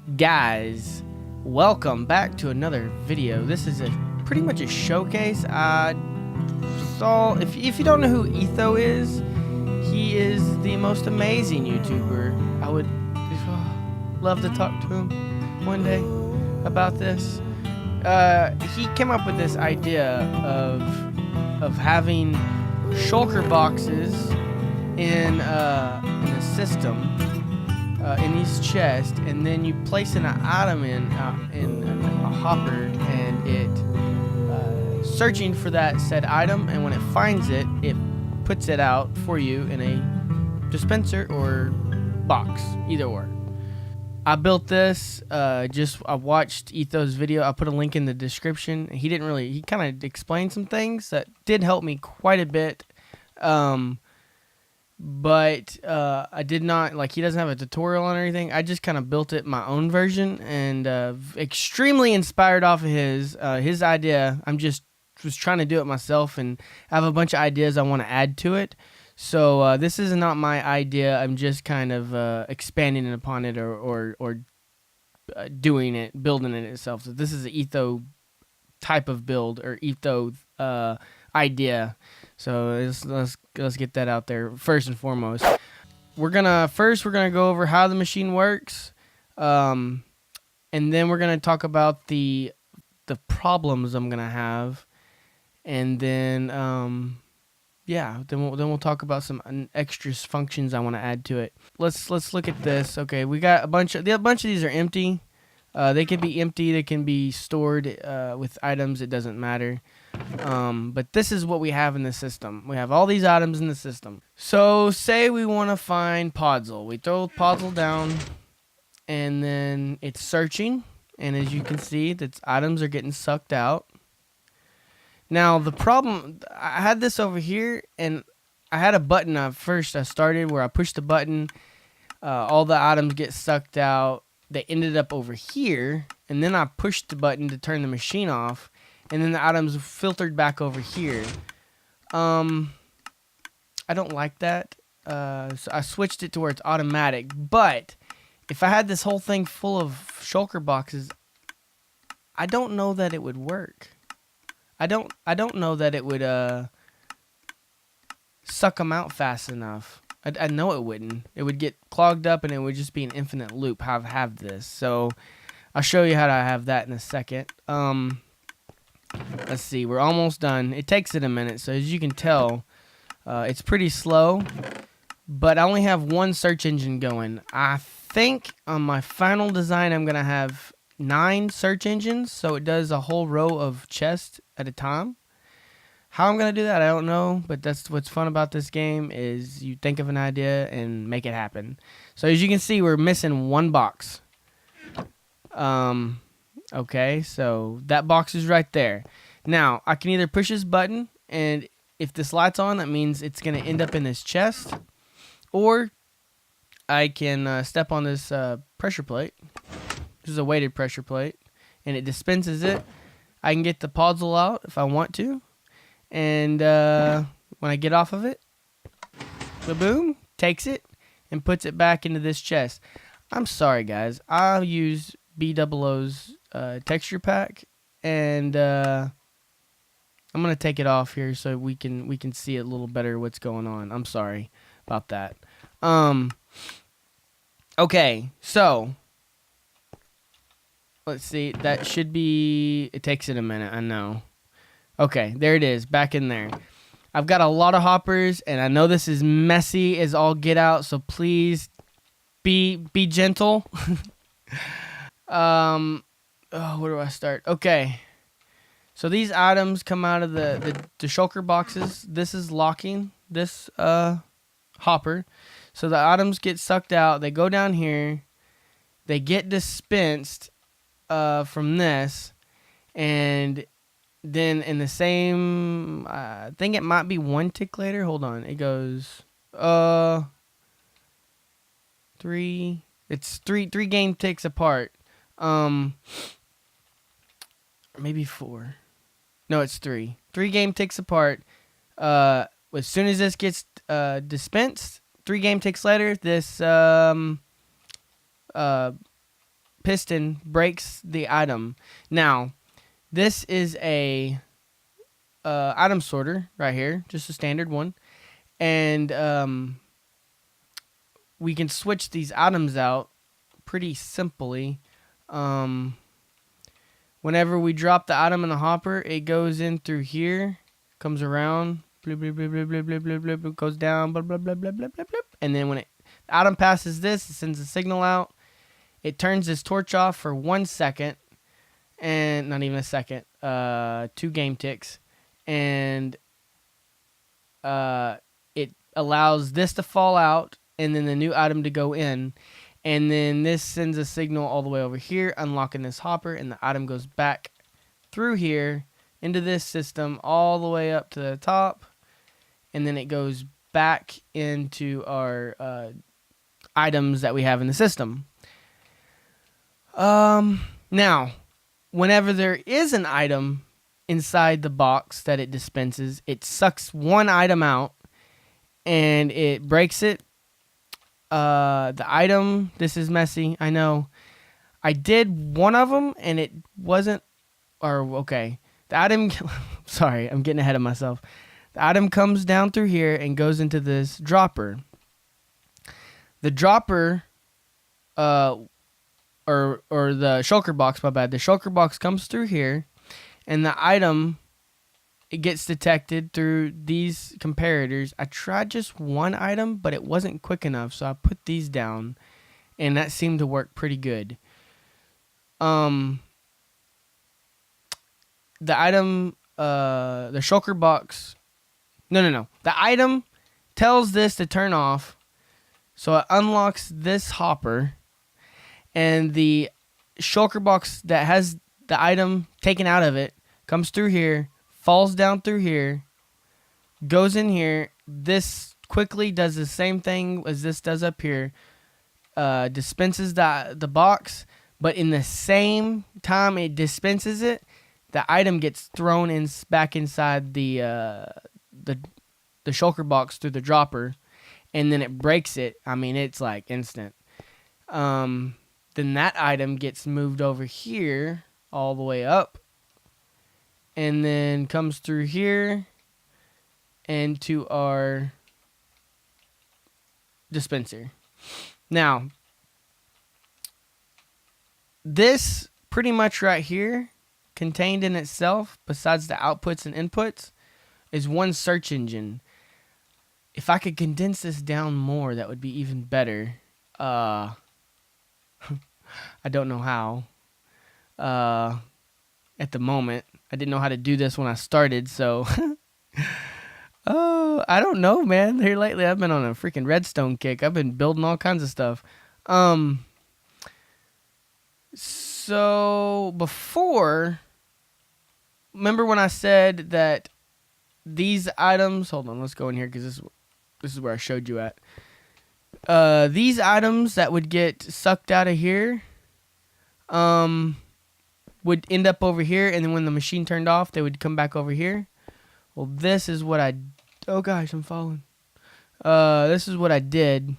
Guys, welcome back to another video. This is pretty much a showcase. If you don't know who Etho is, he is the most amazing YouTuber. I would love to talk to him one day about this. He came up with this idea of having shulker boxes in a system. In each chest, and then you place an item in a hopper, and it searching for that said item, and when it finds it, it puts it out for you in a dispenser or box, either or. I built this. I watched Etho's video. I put a link in the description. He kind of explained some things that did help me quite a bit. But I did not, he doesn't have a tutorial on or anything. I just kind of built it my own version, and extremely inspired off of his idea. Was trying to do it myself, and I have a bunch of ideas I want to add to it. So this is not my idea. I'm just kind of expanding upon it or doing it, building it itself. So this is an Etho type of build or Etho idea. So let's get that out there first and foremost. We're gonna go over how the machine works, and then we're gonna talk about the problems I'm gonna have, and then then we'll talk about some extra functions I want to add to it. Let's look at this. Okay, we got a bunch of these are empty. They can be empty. They can be stored with items. It doesn't matter. But this is what we have in the system. We have all these items in the system. So say we want to find Podzol. We throw Podzol down, and then it's searching. And as you can see, the items are getting sucked out. Now the problem, I had this over here, and I had a button I started where I pushed the button. All the items get sucked out. They ended up over here, and then I pushed the button to turn the machine off, and then the items filtered back over here. I don't like that, so I switched it to where it's automatic. But if I had this whole thing full of shulker boxes, I don't know that it would work. I don't know that it would suck them out fast enough. I know it wouldn't. It would get clogged up, and it would just be an infinite loop. Have this. So I'll show you how to have that in a second. Let's see. We're almost done. It takes it a minute, so as you can tell, it's pretty slow. But I only have one search engine going. I think on my final design, I'm gonna have 9 search engines, so it does a whole row of chests at a time. How I'm going to do that, I don't know, but that's what's fun about this game is you think of an idea and make it happen. So as you can see, we're missing one box. Okay, so that box is right there. Now, I can either push this button, and if this light's on, that means it's going to end up in this chest, or I can step on this pressure plate. This is a weighted pressure plate, and it dispenses it. I can get the Podzol out if I want to. And when I get off of it, boom, takes it and puts it back into this chest. I'm sorry, guys. I'll use B00's texture pack, and I'm gonna take it off here so we can see a little better what's going on. I'm sorry about that. Okay, so let's see. That should be. It takes it a minute. I know. Okay, there it is, back in there. I've got a lot of hoppers, and I know this is messy as all get out, so please be gentle. Where do I start? Okay, so these items come out of the shulker boxes. This is locking this hopper. So the items get sucked out. They go down here. They get dispensed from this, and then in the same, I think it might be one tick later. Hold on. It goes, 3. It's three game ticks apart. Maybe 4. No, it's 3. 3 game ticks apart. As soon as this gets dispensed, 3 game ticks later, this piston breaks the item. Now, this is a item sorter right here, just a standard one. And we can switch these items out pretty simply. Whenever we drop the item in the hopper, it goes in through here, comes around, blip, blip, blip, blip, blip, blip, blip, blip, goes down, blah, blah, blah, blah, blah, blah, blah. And then when the item passes this, it sends a signal out. It turns this torch off for 1 second, and not even a second, 2 game ticks. And it allows this to fall out, and then the new item to go in. And then this sends a signal all the way over here, unlocking this hopper, and the item goes back through here into this system all the way up to the top, and then it goes back into our items that we have in the system. Now, whenever there is an item inside the box that it dispenses, it sucks one item out, and it breaks it. The item, this is messy, I know. I did one of them, and it wasn't, okay. The item, sorry, I'm getting ahead of myself. The item comes down through here and goes into this dropper. The dropper, or the shulker box, my bad. The shulker box comes through here, and the item, it gets detected through these comparators. I tried just one item, but it wasn't quick enough, so I put these down, and that seemed to work pretty good. The item, the shulker box, no. The item tells this to turn off, so it unlocks this hopper, and the shulker box that has the item taken out of it comes through here, falls down through here, goes in here. This quickly does the same thing as this does up here. Dispenses the box, but in the same time it dispenses it, the item gets thrown back inside the shulker box through the dropper, and then it breaks it. I mean, it's like instant. Then that item gets moved over here all the way up, and then comes through here into our dispenser. Now, this pretty much right here, contained in itself, besides the outputs and inputs, is one search engine. If I could condense this down more, that would be even better. I don't know how. At the moment, I didn't know how to do this when I started, so I don't know, man. Here lately, I've been on a freaking redstone kick. I've been building all kinds of stuff. So before, remember when I said that these items, hold on, let's go in here because this is where I showed you at. These items that would get sucked out of here would end up over here, and then when the machine turned off, they would come back over here. Well, this is what oh gosh, I'm falling. This is what I did.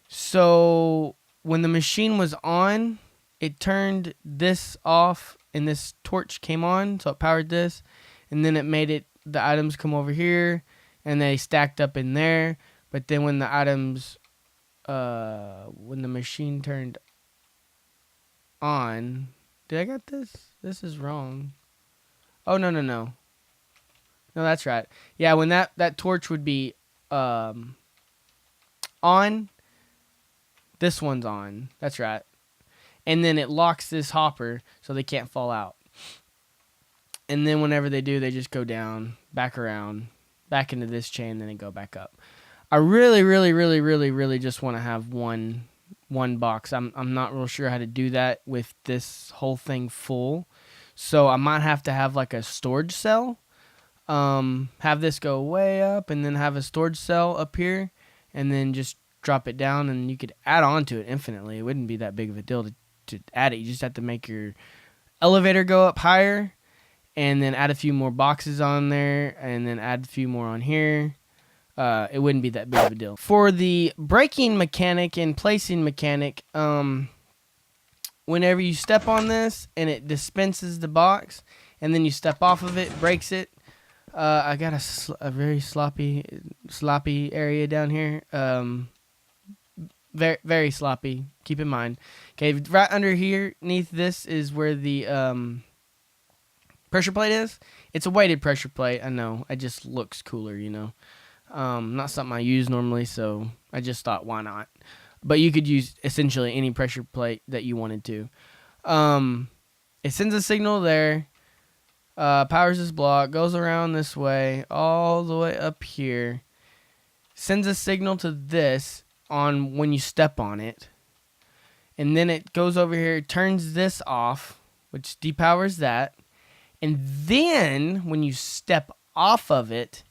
So when the machine was on, it turned this off, and this torch came on, so it powered this, and then it made the items come over here, and they stacked up in there. But then when the items, when the machine turned on, did I got this? This is wrong. Oh, no. No, that's right. Yeah, when that torch would be on, this one's on. That's right. And then it locks this hopper so they can't fall out. And then whenever they do, they just go down, back around, back into this chain, then they go back up. I really just want to have one box. I'm not real sure how to do that with this whole thing full. So I might have to have like a storage cell. Have this go way up, and then have a storage cell up here, and then just drop it down, and you could add on to it infinitely. It wouldn't be that big of a deal to add it. You just have to make your elevator go up higher, and then add a few more boxes on there, and then add a few more on here. It wouldn't be that big of a deal. For the braking mechanic and placing mechanic, whenever you step on this and it dispenses the box, and then you step off of it, breaks it. I got a very sloppy area down here. Very, very sloppy. Keep in mind. Okay, right under here, beneath this is where the pressure plate is. It's a weighted pressure plate. I know. It just looks cooler, you know. Not something I use normally, so I just thought, why not? But you could use essentially any pressure plate that you wanted to. It sends a signal there. Powers this block, goes around this way, all the way up here. Sends a signal to this on when you step on it. And then it goes over here, turns this off, which depowers that. And then when you step off of it,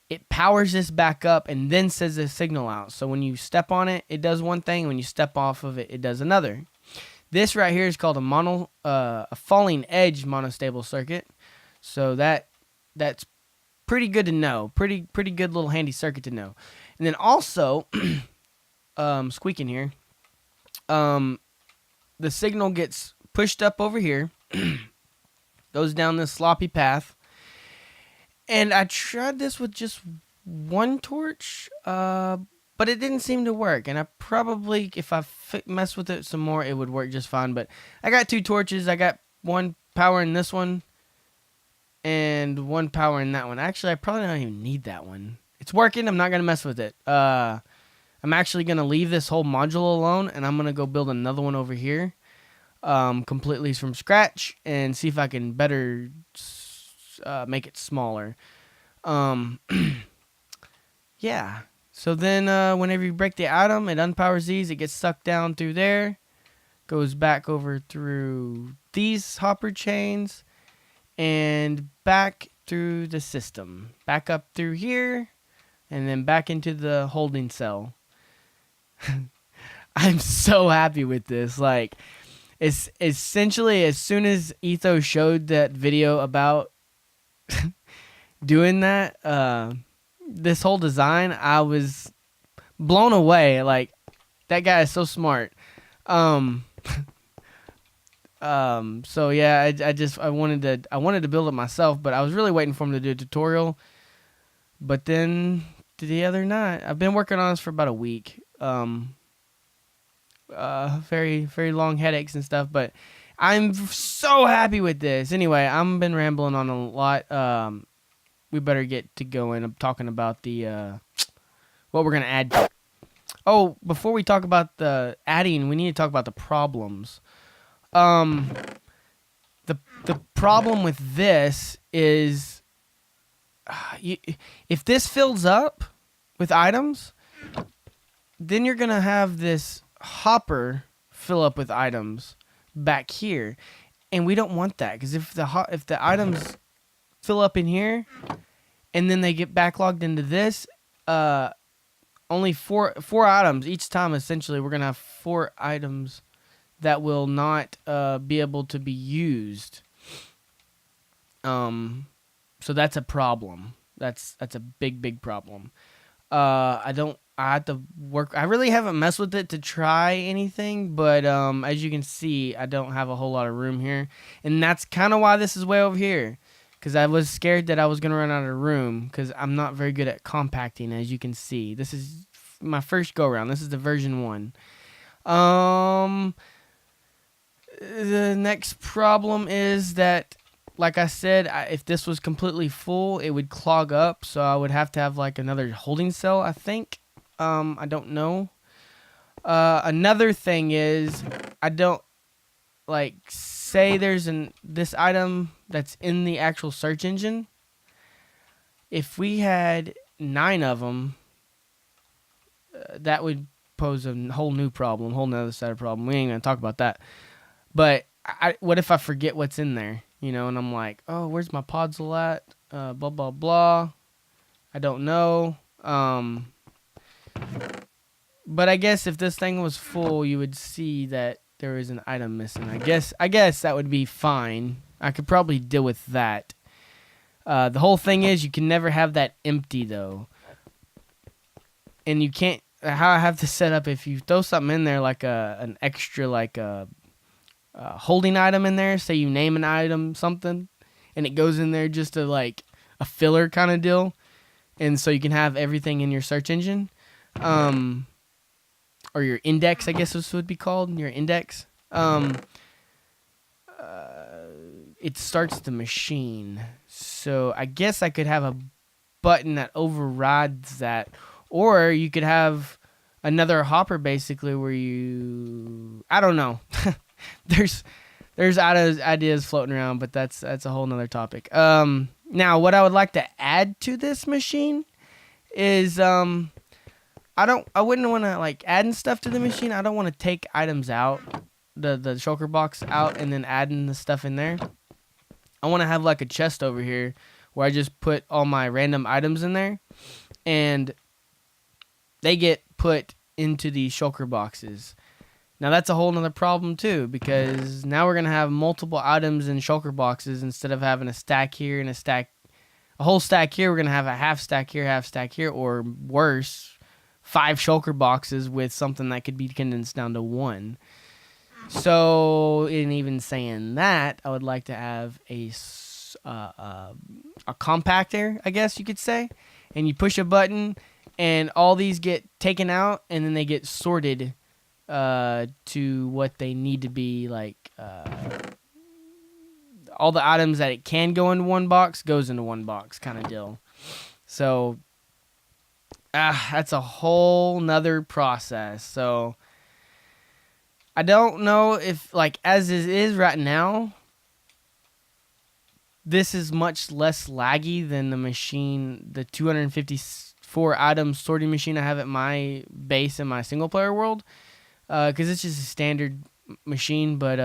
it powers this back up and then sends a signal out. So when you step on it, it does one thing. When you step off of it, it does another. This right here is called a falling edge monostable circuit. So that's pretty good to know. Pretty good little handy circuit to know. And then also, squeaking here, the signal gets pushed up over here, goes down this sloppy path. And I tried this with just one torch, but it didn't seem to work. And I probably, if I mess with it some more, it would work just fine. But I got 2 torches. I got one powering this one and one powering that one. Actually, I probably don't even need that one. It's working. I'm not going to mess with it. I'm actually going to leave this whole module alone, and I'm going to go build another one over here completely from scratch and see if I can better make it smaller. Yeah. So then whenever you break the item, it unpowers these. It gets sucked down through there. Goes back over through these hopper chains. And back through the system. Back up through here. And then back into the holding cell. I'm so happy with this. Like, it's essentially as soon as Etho showed that video about doing that, this whole design, I was blown away. Like, that guy is so smart. So yeah, I wanted to build it myself, but I was really waiting for him to do a tutorial. But then the other night, I've been working on this for about a week. Very, very long headaches and stuff, but I'm so happy with this. Anyway, I've been rambling on a lot. We better get to going. I'm talking about the what we're gonna add to it. Oh, before we talk about the adding, we need to talk about the problems. The problem with this is, if this fills up with items, then you're gonna have this hopper fill up with items back here, and we don't want that, because if the items fill up in here and then they get backlogged into this, only four items each time. Essentially, we're gonna have 4 items that will not be able to be used. So that's a problem. That's a big problem. I have to work. I really haven't messed with it to try anything, but as you can see, I don't have a whole lot of room here, and that's kind of why this is way over here, because I was scared that I was gonna run out of room, because I'm not very good at compacting. As you can see, this is my first go around. This is the version 1. The next problem is that, like I said, if this was completely full, it would clog up, so I would have to have like another holding cell, I think. I don't know. Another thing is, I don't, like, say there's this item that's in the actual search engine. If we had 9 of them, that would pose a whole new problem, whole nother set of problem. We ain't gonna talk about that. But what if I forget what's in there? You know, and I'm like, oh, where's my podzol at? Blah, blah, blah. I don't know. But I guess if this thing was full, you would see that there is an item missing. I guess that would be fine. I could probably deal with that. The whole thing is, you can never have that empty, though. And you can't, how I have this set up, if you throw something in there like an extra like a holding item in there, say you name an item something, and it goes in there just to like a filler kind of deal, and so you can have everything in your search engine, or your index, I guess this would be called, your index. It starts the machine, so I guess I could have a button that overrides that, or you could have another hopper basically where you, I don't know. there's ideas floating around, but that's a whole nother topic. Now what I would like to add to this machine is I wouldn't want to like adding stuff to the machine. I don't want to take items out, the shulker box out, and then adding the stuff in there. I want to have like a chest over here where I just put all my random items in there, and they get put into these shulker boxes. Now that's a whole nother problem too, because now we're gonna have multiple items in shulker boxes instead of having a stack here and a whole stack here. We're gonna have a half stack here, or worse, 5 shulker boxes with something that could be condensed down to 1. So, in even saying that, I would like to have a compactor, I guess you could say, and you push a button, and all these get taken out, and then they get sorted to what they need to be. Like all the items that it can go into one box goes into one box, kind of deal. So that's a whole nother process. So I don't know if, like, as it is right now, this is much less laggy than the machine, the 254 item sorting machine I have at my base in my single player world, because it's just a standard machine, but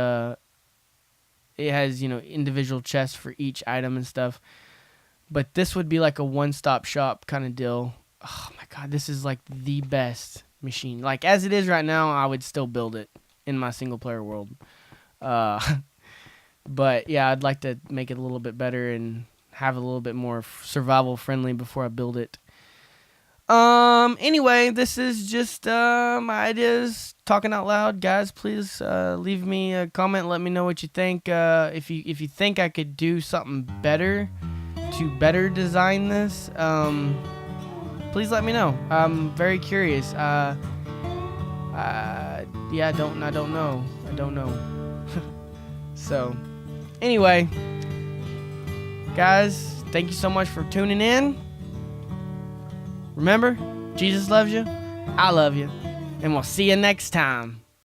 it has, you know, individual chests for each item and stuff. But this would be like a one-stop shop kind of deal. Oh my god, this is like the best machine. Like, as it is right now, I would still build it in my single player world. But yeah, I'd like to make it a little bit better and have a little bit more survival friendly before I build it. Anyway, this is just my ideas talking out loud. Guys, please leave me a comment, let me know what you think. If you think I could do something better to better design this, please let me know. I'm very curious. Yeah, I don't know. So, anyway, guys, thank you so much for tuning in. Remember, Jesus loves you, I love you, and we'll see you next time.